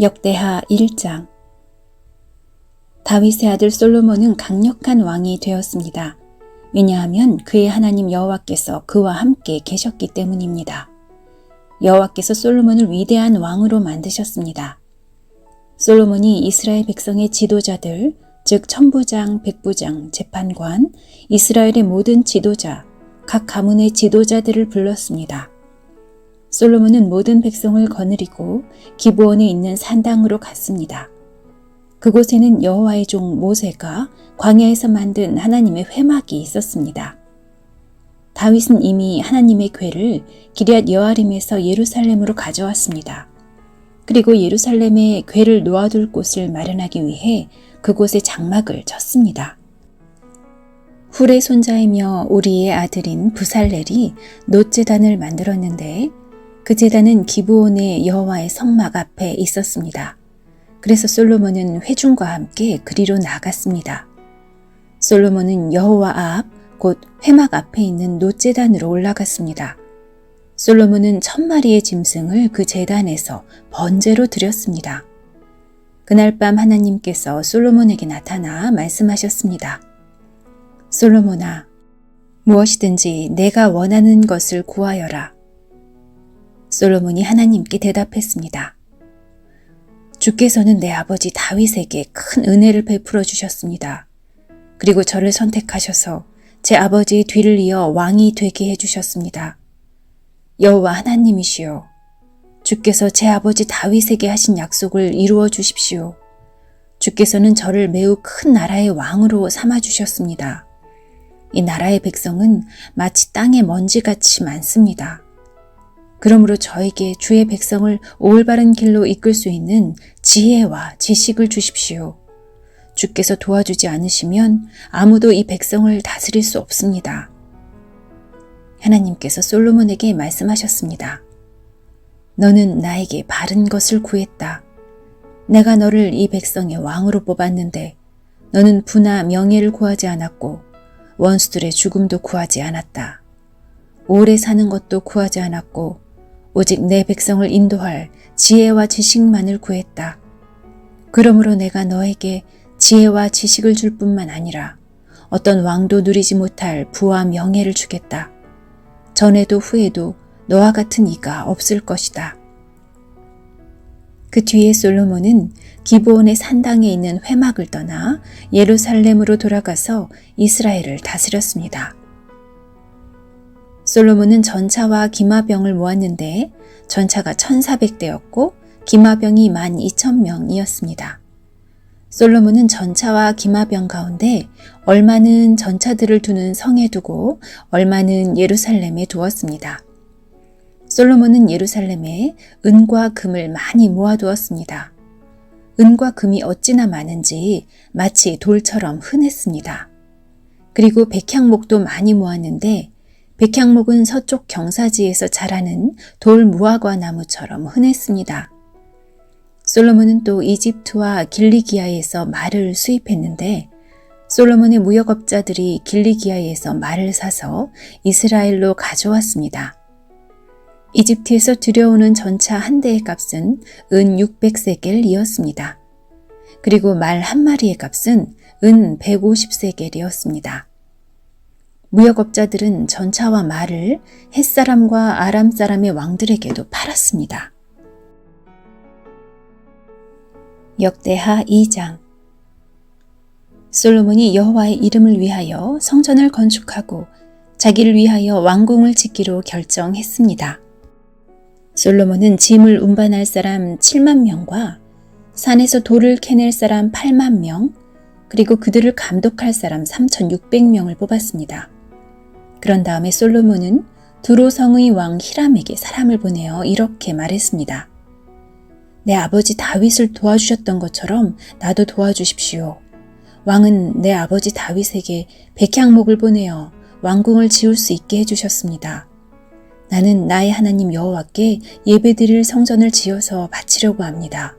역대하 1장. 다윗의 아들 솔로몬은 강력한 왕이 되었습니다. 왜냐하면 그의 하나님 여호와께서 그와 함께 계셨기 때문입니다. 여호와께서 솔로몬을 위대한 왕으로 만드셨습니다. 솔로몬이 이스라엘 백성의 지도자들, 즉 천부장, 백부장, 재판관, 이스라엘의 모든 지도자, 각 가문의 지도자들을 불렀습니다. 솔로몬은 모든 백성을 거느리고 기브온에 있는 산당으로 갔습니다. 그곳에는 여호와의 종 모세가 광야에서 만든 하나님의 회막이 있었습니다. 다윗은 이미 하나님의 궤를 기럇 여아림에서 예루살렘으로 가져왔습니다. 그리고 예루살렘에 궤를 놓아둘 곳을 마련하기 위해 그곳에 장막을 쳤습니다. 훌의 손자이며 우리의 아들인 부살렐이 놋제단을 만들었는데 그 제단은 기브온의 여호와의 성막 앞에 있었습니다. 그래서 솔로몬은 회중과 함께 그리로 나갔습니다. 솔로몬은 여호와 앞, 곧 회막 앞에 있는 놋제단으로 올라갔습니다. 솔로몬은 1000마리의 짐승을 그 제단에서 번제로 드렸습니다. 그날 밤 하나님께서 솔로몬에게 나타나 말씀하셨습니다. 솔로몬아, 무엇이든지 내가 원하는 것을 구하여라. 솔로몬이 하나님께 대답했습니다. 주께서는 내 아버지 다윗에게 큰 은혜를 베풀어 주셨습니다. 그리고 저를 선택하셔서 제 아버지의 뒤를 이어 왕이 되게 해주셨습니다. 여호와 하나님이시여, 주께서 제 아버지 다윗에게 하신 약속을 이루어 주십시오. 주께서는 저를 매우 큰 나라의 왕으로 삼아 주셨습니다. 이 나라의 백성은 마치 땅의 먼지같이 많습니다. 그러므로 저에게 주의 백성을 올바른 길로 이끌 수 있는 지혜와 지식을 주십시오. 주께서 도와주지 않으시면 아무도 이 백성을 다스릴 수 없습니다. 하나님께서 솔로몬에게 말씀하셨습니다. 너는 나에게 바른 것을 구했다. 내가 너를 이 백성의 왕으로 뽑았는데 너는 부나 명예를 구하지 않았고 원수들의 죽음도 구하지 않았다. 오래 사는 것도 구하지 않았고 오직 내 백성을 인도할 지혜와 지식만을 구했다. 그러므로 내가 너에게 지혜와 지식을 줄 뿐만 아니라 어떤 왕도 누리지 못할 부와 명예를 주겠다. 전에도 후에도 너와 같은 이가 없을 것이다. 그 뒤에 솔로몬은 기브온의 산당에 있는 회막을 떠나 예루살렘으로 돌아가서 이스라엘을 다스렸습니다. 솔로몬은 전차와 기마병을 모았는데 전차가 1400대였고 기마병이 12,000명이었습니다. 솔로몬은 전차와 기마병 가운데 얼마는 전차들을 두는 성에 두고 얼마는 예루살렘에 두었습니다. 솔로몬은 예루살렘에 은과 금을 많이 모아두었습니다. 은과 금이 어찌나 많은지 마치 돌처럼 흔했습니다. 그리고 백향목도 많이 모았는데 백향목은 서쪽 경사지에서 자라는 돌 무화과 나무처럼 흔했습니다. 솔로몬은 또 이집트와 길리기아에서 말을 수입했는데 솔로몬의 무역업자들이 길리기아에서 말을 사서 이스라엘로 가져왔습니다. 이집트에서 들여오는 전차 한 대의 값은 은 600세겔이었습니다. 그리고 말 한 마리의 값은 은 150세겔이었습니다. 무역업자들은 전차와 말을 헷사람과 아람 사람의 왕들에게도 팔았습니다. 역대하 2장. 솔로몬이 여호와의 이름을 위하여 성전을 건축하고 자기를 위하여 왕궁을 짓기로 결정했습니다. 솔로몬은 짐을 운반할 사람 7만 명과 산에서 돌을 캐낼 사람 8만 명, 그리고 그들을 감독할 사람 3,600명을 뽑았습니다. 그런 다음에 솔로몬은 두로성의 왕 히람에게 사람을 보내어 이렇게 말했습니다. 내 아버지 다윗을 도와주셨던 것처럼 나도 도와주십시오. 왕은 내 아버지 다윗에게 백향목을 보내어 왕궁을 지을 수 있게 해주셨습니다. 나는 나의 하나님 여호와께 예배드릴 성전을 지어서 바치려고 합니다.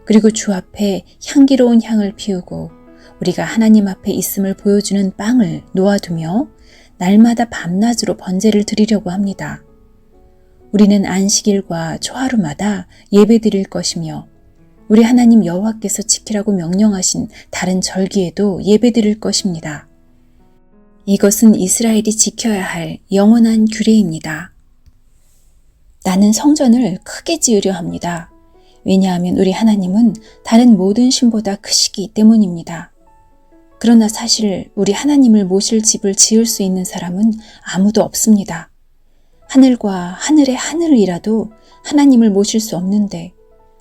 그리고 주 앞에 향기로운 향을 피우고 우리가 하나님 앞에 있음을 보여주는 빵을 놓아두며 날마다 밤낮으로 번제를 드리려고 합니다. 우리는 안식일과 초하루마다 예배 드릴 것이며 우리 하나님 여호와께서 지키라고 명령하신 다른 절기에도 예배드릴 것입니다. 이것은 이스라엘이 지켜야 할 영원한 규례입니다. 나는 성전을 크게 지으려 합니다. 왜냐하면 우리 하나님은 다른 모든 신보다 크시기 때문입니다. 그러나 사실 우리 하나님을 모실 집을 지을 수 있는 사람은 아무도 없습니다. 하늘과 하늘의 하늘이라도 하나님을 모실 수 없는데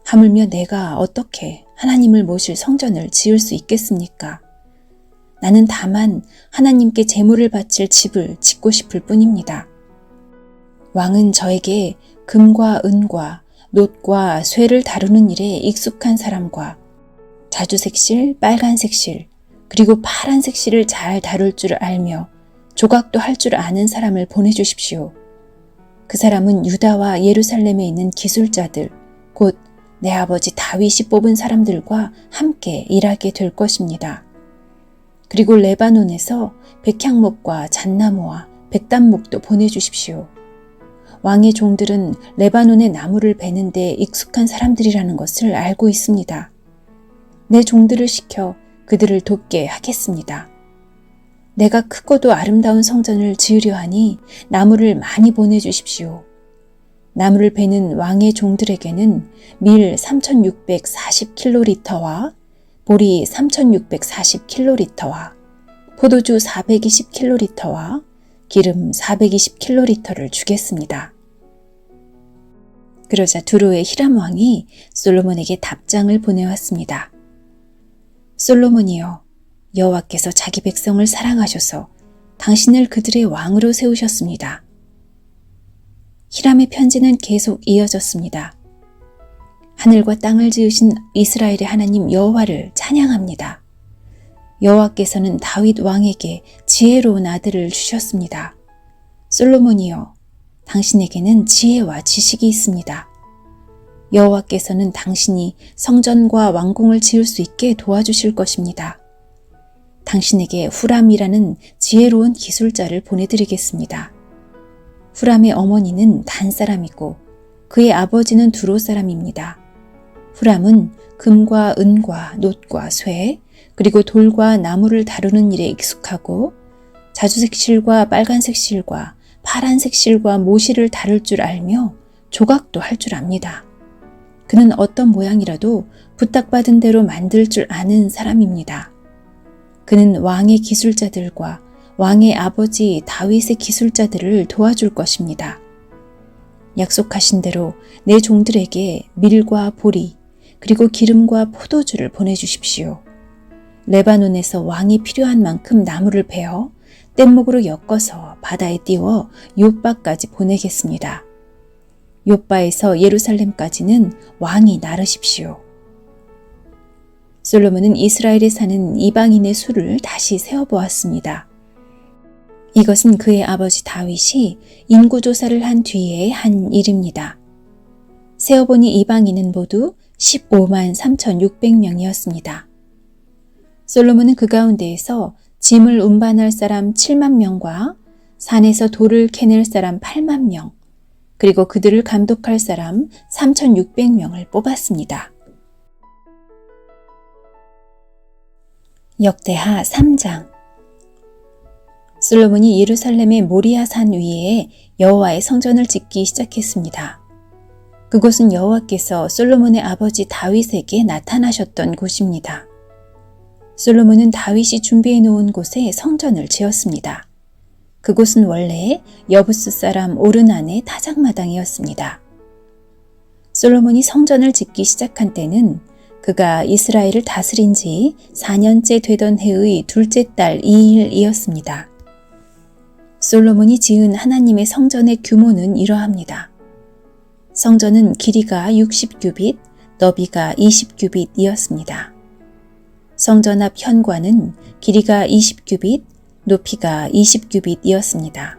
하물며 내가 어떻게 하나님을 모실 성전을 지을 수 있겠습니까? 나는 다만 하나님께 제물을 바칠 집을 짓고 싶을 뿐입니다. 왕은 저에게 금과 은과 놋과 쇠를 다루는 일에 익숙한 사람과 자주색 실, 빨간색 실, 그리고 파란색 실을 잘 다룰 줄 알며 조각도 할 줄 아는 사람을 보내주십시오. 그 사람은 유다와 예루살렘에 있는 기술자들, 곧 내 아버지 다윗이 뽑은 사람들과 함께 일하게 될 것입니다. 그리고 레바논에서 백향목과 잣나무와 백단목도 보내주십시오. 왕의 종들은 레바논의 나무를 베는 데 익숙한 사람들이라는 것을 알고 있습니다. 내 종들을 시켜 그들을 돕게 하겠습니다. 내가 크고도 아름다운 성전을 지으려 하니 나무를 많이 보내주십시오. 나무를 베는 왕의 종들에게는 밀 3640kg와 보리 3640kg와 포도주 420kg와 기름 420kg를 주겠습니다. 그러자 두로의 히람 왕이 솔로몬에게 답장을 보내왔습니다. 솔로몬이여, 여호와께서 자기 백성을 사랑하셔서 당신을 그들의 왕으로 세우셨습니다. 히람의 편지는 계속 이어졌습니다. 하늘과 땅을 지으신 이스라엘의 하나님 여호와를 찬양합니다. 여호와께서는 다윗 왕에게 지혜로운 아들을 주셨습니다. 솔로몬이여, 당신에게는 지혜와 지식이 있습니다. 여호와께서는 당신이 성전과 왕궁을 지을 수 있게 도와주실 것입니다. 당신에게 후람이라는 지혜로운 기술자를 보내드리겠습니다. 후람의 어머니는 단 사람이고 그의 아버지는 두로 사람입니다. 후람은 금과 은과 놋과 쇠, 그리고 돌과 나무를 다루는 일에 익숙하고 자주색 실과 빨간색 실과 파란색 실과 모실을 다룰 줄 알며 조각도 할 줄 압니다. 그는 어떤 모양이라도 부탁받은 대로 만들 줄 아는 사람입니다. 그는 왕의 기술자들과 왕의 아버지 다윗의 기술자들을 도와줄 것입니다. 약속하신 대로 내 종들에게 밀과 보리, 그리고 기름과 포도주를 보내주십시오. 레바논에서 왕이 필요한 만큼 나무를 베어 뗏목으로 엮어서 바다에 띄워 욥바까지 보내겠습니다. 욥바에서 예루살렘까지는 왕이 나르십시오. 솔로몬은 이스라엘에 사는 이방인의 수를 다시 세어보았습니다. 이것은 그의 아버지 다윗이 인구조사를 한 뒤에 한 일입니다. 세어보니 이방인은 모두 15만 3,600명이었습니다. 솔로몬은 그 가운데에서 짐을 운반할 사람 7만 명과 산에서 돌을 캐낼 사람 8만 명, 그리고 그들을 감독할 사람 3,600명을 뽑았습니다. 역대하 3장. 솔로몬이 예루살렘의 모리아 산 위에 여호와의 성전을 짓기 시작했습니다. 그곳은 여호와께서 솔로몬의 아버지 다윗에게 나타나셨던 곳입니다. 솔로몬은 다윗이 준비해 놓은 곳에 성전을 지었습니다. 그곳은 원래 여부스 사람 오르난의 타작마당이었습니다. 솔로몬이 성전을 짓기 시작한 때는 그가 이스라엘을 다스린 지 4년째 되던 해의 둘째 달 2일이었습니다. 솔로몬이 지은 하나님의 성전의 규모는 이러합니다. 성전은 길이가 60규빗, 너비가 20규빗이었습니다. 성전 앞 현관은 길이가 20규빗, 높이가 20규빗이었습니다.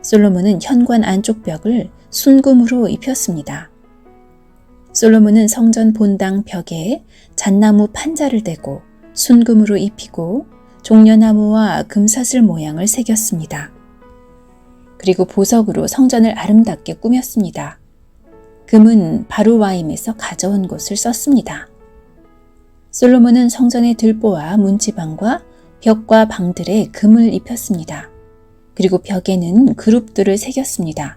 솔로몬은 현관 안쪽 벽을 순금으로 입혔습니다. 솔로몬은 성전 본당 벽에 잣나무 판자를 대고 순금으로 입히고 종려나무와 금사슬 모양을 새겼습니다. 그리고 보석으로 성전을 아름답게 꾸몄습니다. 금은 바루와임에서 가져온 것을 썼습니다. 솔로몬은 성전의 들보와 문지방과 벽과 방들에 금을 입혔습니다. 그리고 벽에는 그룹들을 새겼습니다.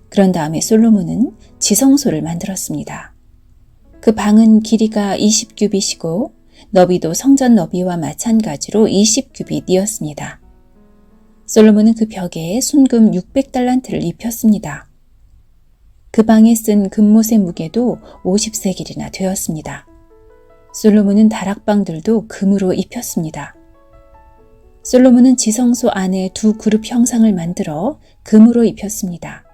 그런 다음에 솔로몬은 지성소를 만들었습니다. 그 방은 길이가 20규빗이고 너비도 성전 너비와 마찬가지로 20규빗이었습니다. 솔로몬은 그 벽에 순금 600달란트를 입혔습니다. 그 방에 쓴 금못의 무게도 50세겔이나 되었습니다. 솔로몬은 다락방들도 금으로 입혔습니다. 솔로몬은 지성소 안에 두 그룹 형상을 만들어 금으로 입혔습니다.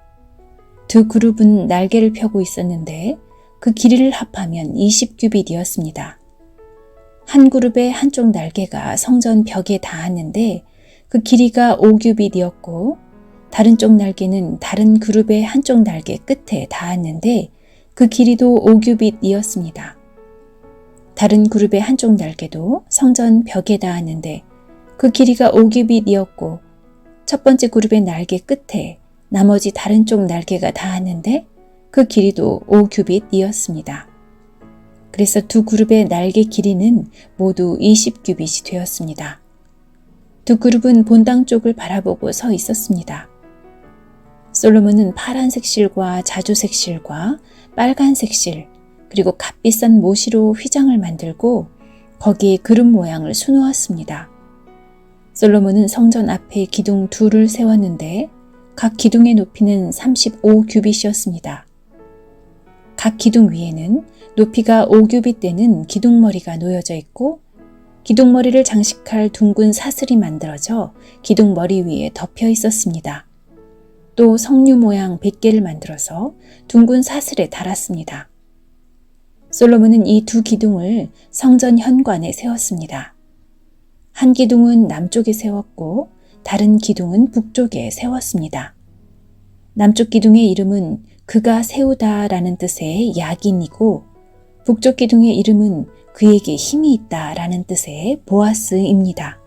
두 그룹은 날개를 펴고 있었는데 그 길이를 합하면 20규빗이었습니다. 한 그룹의 한쪽 날개가 성전 벽에 닿았는데 그 길이가 5규빗이었고 다른 쪽 날개는 다른 그룹의 한쪽 날개 끝에 닿았는데 그 길이도 5규빗이었습니다. 다른 그룹의 한쪽 날개도 성전 벽에 닿았는데 그 길이가 5규빗이었고 첫 번째 그룹의 날개 끝에 나머지 다른 쪽 날개가 닿았는데 그 길이도 5규빗이었습니다. 그래서 두 그룹의 날개 길이는 모두 20규빗이 되었습니다. 두 그룹은 본당 쪽을 바라보고 서 있었습니다. 솔로몬은 파란색 실과 자주색 실과 빨간색 실 그리고 값비싼 모시로 휘장을 만들고 거기에 그룹 모양을 수놓았습니다. 솔로몬은 성전 앞에 기둥 둘을 세웠는데 각 기둥의 높이는 35규빗이었습니다. 각 기둥 위에는 높이가 5규빗 되는 기둥머리가 놓여져 있고 기둥머리를 장식할 둥근 사슬이 만들어져 기둥머리 위에 덮여 있었습니다. 또 석류 모양 100개를 만들어서 둥근 사슬에 달았습니다. 솔로몬은 이 두 기둥을 성전 현관에 세웠습니다. 한 기둥은 남쪽에 세웠고 다른 기둥은 북쪽에 세웠습니다. 남쪽 기둥의 이름은 그가 세우다라는 뜻의 야긴이고 북쪽 기둥의 이름은 그에게 힘이 있다라는 뜻의 보아스입니다.